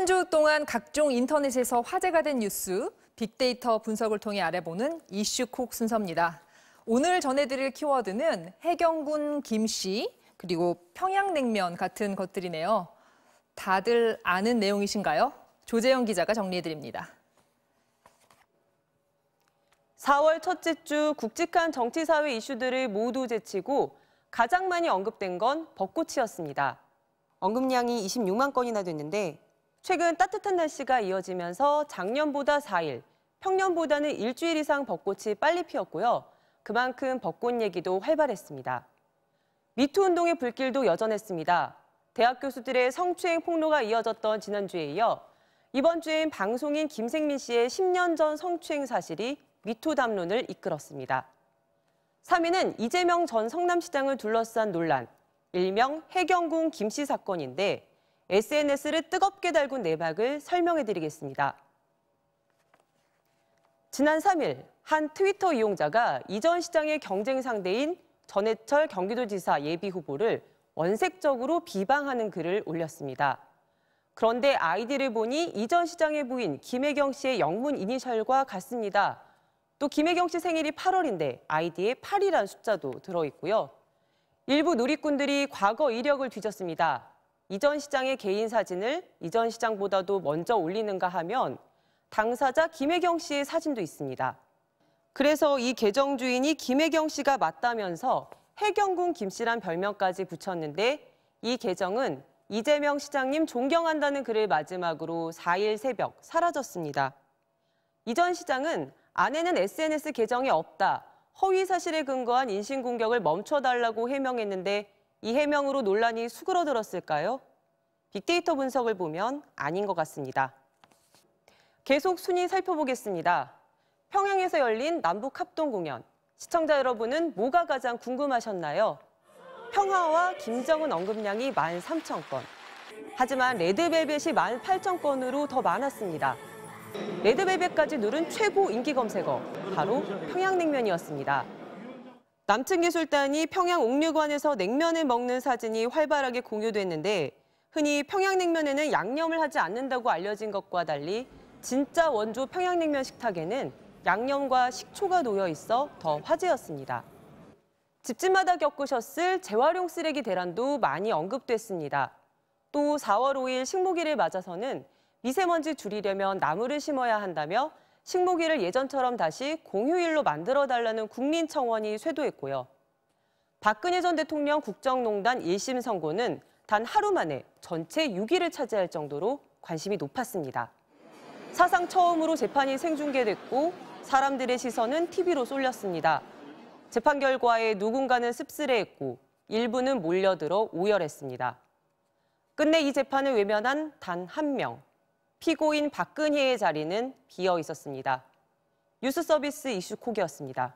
한 주 동안 각종 인터넷에서 화제가 된 뉴스, 빅데이터 분석을 통해 알아보는 이슈콕 순서입니다. 오늘 전해드릴 키워드는 해경군 김씨, 그리고 평양냉면 같은 것들이네요. 다들 아는 내용이신가요? 조재영 기자가 정리해드립니다. 4월 첫째 주 굵직한 정치사회 이슈들을 모두 제치고 가장 많이 언급된 건 벚꽃이었습니다. 언급량이 26만 건이나 됐는데 최근 따뜻한 날씨가 이어지면서 작년보다 4일, 평년보다는 일주일 이상 벚꽃이 빨리 피었고요. 그만큼 벚꽃 얘기도 활발했습니다. 미투 운동의 불길도 여전했습니다. 대학 교수들의 성추행 폭로가 이어졌던 지난주에 이어 이번 주엔 방송인 김생민 씨의 10년 전 성추행 사실이 미투 담론을 이끌었습니다. 3위는 이재명 전 성남시장을 둘러싼 논란, 일명 해경군 김씨 사건인데 SNS를 뜨겁게 달군 내막을 설명해드리겠습니다. 지난 3일 한 트위터 이용자가 이 전 시장의 경쟁 상대인 전해철 경기도지사 예비후보를 원색적으로 비방하는 글을 올렸습니다. 그런데 아이디를 보니 이 전 시장의 부인 김혜경 씨의 영문 이니셜과 같습니다. 또 김혜경 씨 생일이 8월인데 아이디에 8이란 숫자도 들어있고요. 일부 누리꾼들이 과거 이력을 뒤졌습니다. 이 전 시장의 개인 사진을 이 전 시장보다도 먼저 올리는가 하면 당사자 김혜경 씨의 사진도 있습니다. 그래서 이 계정 주인이 김혜경 씨가 맞다면서 해경군 김씨란 별명까지 붙였는데 이 계정은 이재명 시장님 존경한다는 글을 마지막으로 4일 새벽 사라졌습니다. 이 전 시장은 아내는 SNS 계정이 없다, 허위 사실에 근거한 인신공격을 멈춰달라고 해명했는데 이 해명으로 논란이 수그러들었을까요? 빅데이터 분석을 보면 아닌 것 같습니다. 계속 순위 살펴보겠습니다. 평양에서 열린 남북 합동 공연. 시청자 여러분은 뭐가 가장 궁금하셨나요? 평화와 김정은 언급량이 13,000건. 하지만 레드벨벳이 18,000건으로 더 많았습니다. 레드벨벳까지 누른 최고 인기 검색어, 바로 평양냉면이었습니다. 남측예술단이 평양 옥류관에서 냉면을 먹는 사진이 활발하게 공유됐는데 흔히 평양냉면에는 양념을 하지 않는다고 알려진 것과 달리 진짜 원조 평양냉면 식탁에는 양념과 식초가 놓여 있어 더 화제였습니다. 집집마다 겪으셨을 재활용 쓰레기 대란도 많이 언급됐습니다. 또 4월 5일 식목일을 맞아서는 미세먼지 줄이려면 나무를 심어야 한다며 식목일을 예전처럼 다시 공휴일로 만들어달라는 국민청원이 쇄도했고요. 박근혜 전 대통령 국정농단 1심 선고는 단 하루 만에 전체 6위를 차지할 정도로 관심이 높았습니다. 사상 처음으로 재판이 생중계됐고 사람들의 시선은 TV로 쏠렸습니다. 재판 결과에 누군가는 씁쓸해했고 일부는 몰려들어 오열했습니다. 끝내 이 재판을 외면한 단 한 명. 피고인 박근혜의 자리는 비어 있었습니다. 뉴스 서비스 이슈콕이었습니다.